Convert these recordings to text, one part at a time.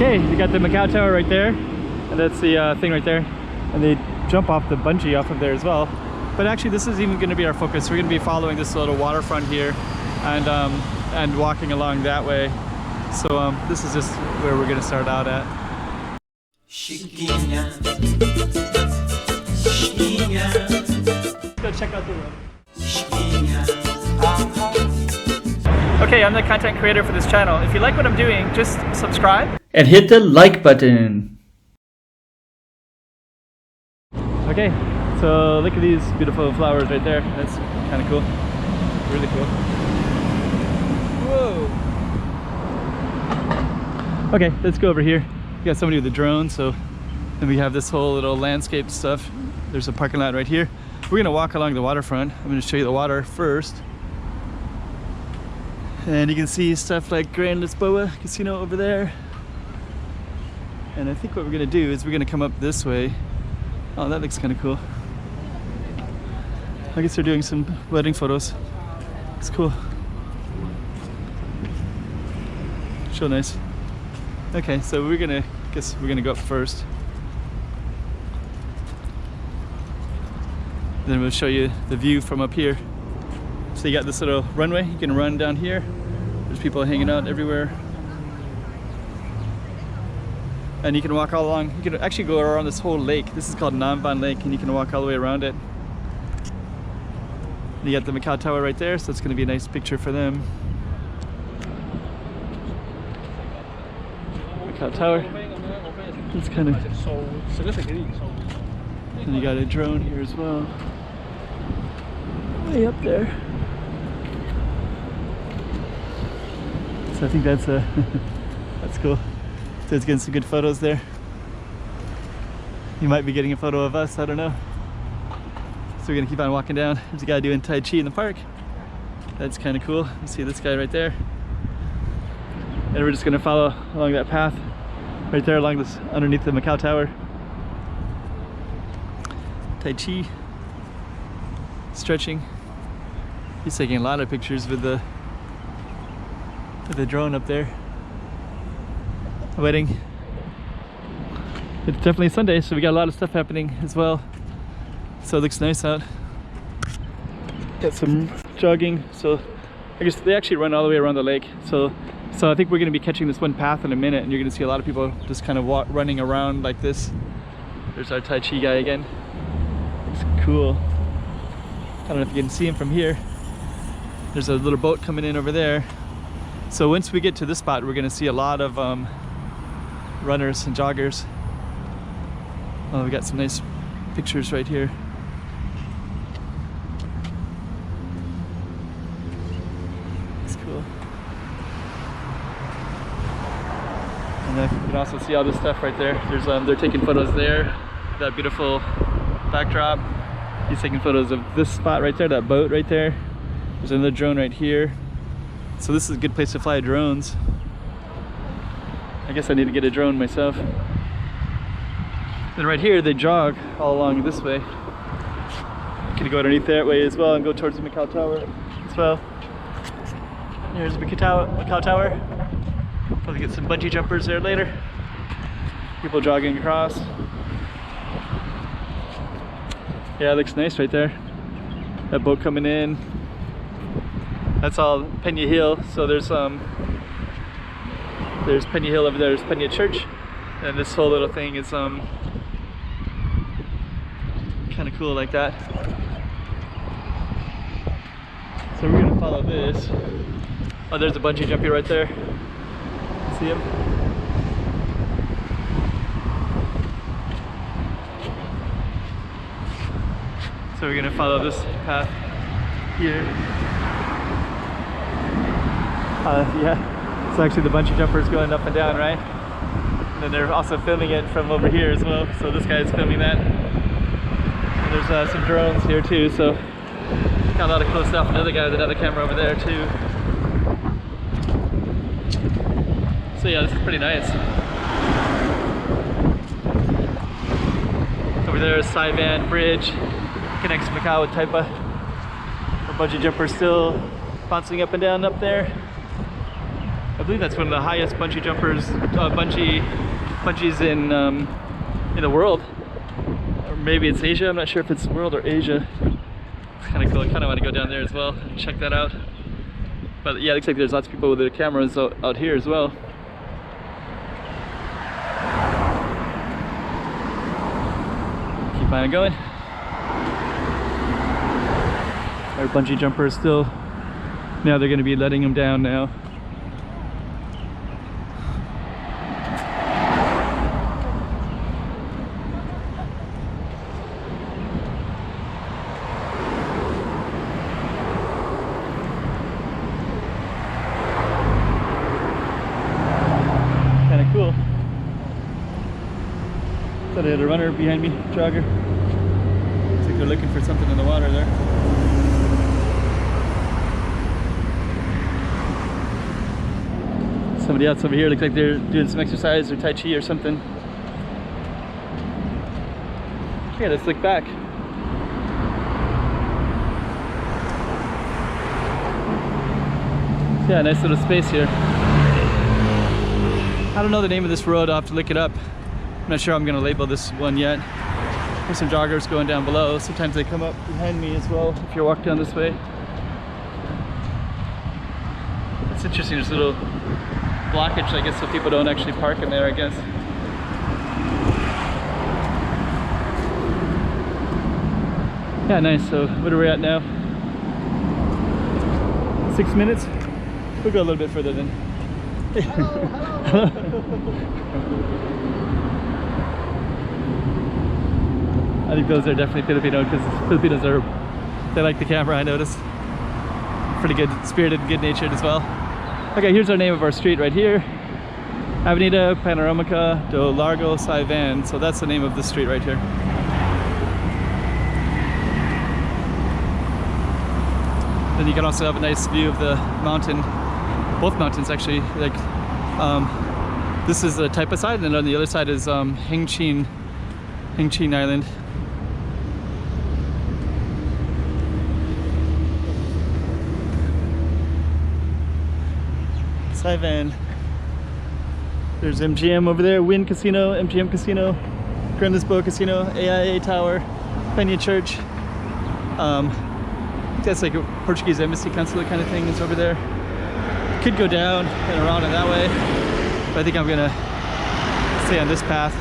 Okay, you got the Macau Tower right there, and that's the thing right there, and they jump off the bungee off of there as well. But actually this is even going to be our focus. We're going to be following this little waterfront here and walking along that way. So this is just where we're going to start out at. Let's go check out the room. Okay, I'm the content creator for this channel. If you like what I'm doing, just subscribe and hit the like button. Okay, so look at these beautiful flowers right there. That's kind of cool. Really cool. Whoa. Okay, let's go over here. We got somebody with a drone, so then we have this whole little landscape stuff. There's a parking lot right here. We're gonna walk along the waterfront. I'm gonna show you the water first. And you can see stuff like Grand Lisboa Casino over there. And I think what we're gonna do is we're gonna come up this way. Oh, that looks kind of cool. I guess they're doing some wedding photos. It's cool. So nice. Okay, so we're gonna go up first. Then we'll show you the view from up here. So you got this little runway, you can run down here. There's people hanging out everywhere. And you can walk all along. You can actually go around this whole lake. This is called Namban Lake, and you can walk all the way around it. And you got the Macau Tower right there, so it's going to be a nice picture for them. Macau Tower. It's kind of... And you got a drone here as well. Way up there. So I think that's that's cool. So it's getting some good photos there. You might be getting a photo of us, I don't know. So we're gonna keep on walking down. There's a guy doing Tai Chi in the park. That's kind of cool. You see this guy right there. And we're just gonna follow along that path right there along this underneath the Macau Tower. Tai Chi, stretching. He's taking a lot of pictures with the drone up there. A wedding. It's definitely Sunday, so we got a lot of stuff happening as well. So it looks nice out. Got some jogging. So I guess they actually run all the way around the lake. So I think we're going to be catching this one path in a minute, and you're going to see a lot of people just kind of running around like this. There's our Tai Chi guy again. Looks cool. I don't know if you can see him from here. There's a little boat coming in over there. So once we get to this spot, we're going to see a lot of runners and joggers. Oh, we got some nice pictures right here. It's cool. And then you can also see all this stuff right there. There's they're taking photos there. That beautiful backdrop. He's taking photos of this spot right there, that boat right there. There's another drone right here. So this is a good place to fly drones. I guess I need to get a drone myself. Then right here they jog all along this way. You can go underneath that way as well and go towards the Macau Tower as well. There's the Macau Tower. Probably get some bungee jumpers there later. People jogging across. Yeah, it looks nice right there. That boat coming in. That's all Peña Hill. So there's Peña Hill over there. There's Peña Church, and this whole little thing is kind of cool like that. So we're gonna follow this. Oh, there's a bungee jumpy right there. See him? So we're gonna follow this path here. Yeah, so actually the bungee jumper is going up and down, right? And then they're also filming it from over here as well. So this guy is filming that. And there's some drones here too, so got a lot of close stuff. Another guy with another camera over there too. So yeah, this is pretty nice. Over there is Saiban Bridge, connects Macau with Taipa. Our bungee jumper still bouncing up and down up there. believe that's one of the highest bungee jumpers, bungees in the world. Or maybe it's Asia. I'm not sure if it's the world or Asia. It's kind of cool. I kind of want to go down there as well and check that out. But yeah, it looks like there's lots of people with their cameras out here as well. Keep on going. Our bungee jumpers still. Now they're going to be letting them down now. Kind of cool. Thought I had a runner behind me, jogger. Looks like they're looking for something in the water there. Somebody else over here looks like they're doing some exercise or Tai Chi or something. Yeah, let's look back. Yeah, nice little space here. I don't know the name of this road, I'll have to look it up. I'm not sure I'm gonna label this one yet. There's some joggers going down below. Sometimes they come up behind me as well if you walk down this way. It's interesting, there's a little blockage, I guess, so people don't actually park in there, I guess. Yeah, nice. So what are we at now? 6 minutes? We'll go a little bit further then. I think those are definitely Filipino, because Filipinos they like the camera, I noticed. Pretty good spirited, good natured as well. Okay, here's our name of our street right here. Avenida Panoramica do Lago Saiban. So that's the name of the street right here. Then you can also have a nice view of the mountain, both mountains actually. Like, this is the Taipa side, and on the other side is Hengqin Island. Saiban. There's MGM over there, Wynn Casino, MGM Casino, Grand Lisboa Casino, AIA Tower, Penha Church. That's like a Portuguese embassy consulate kind of thing is over there. Could go down and around it that way, but I think I'm gonna stay on this path.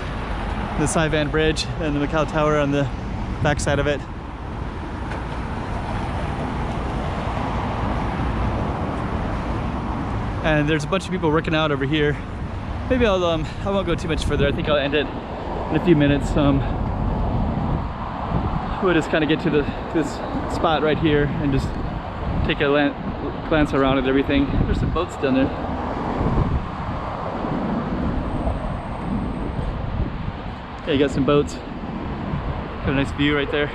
The Saiban Bridge and the Macau Tower on the back side of it. And there's a bunch of people working out over here. Maybe I won't go too much further. I think I'll end it in a few minutes. We'll just kind of get to this spot right here and just take a glance around at everything. There's some boats down there. Yeah, you got some boats. Got a nice view right there.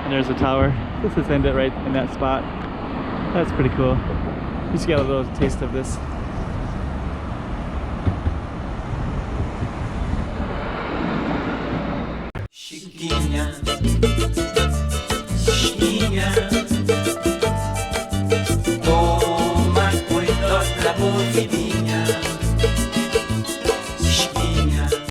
And there's the tower. Let's just end it right in that spot. That's pretty cool. Just got a little taste of this. Chiquinha, Chiquinha.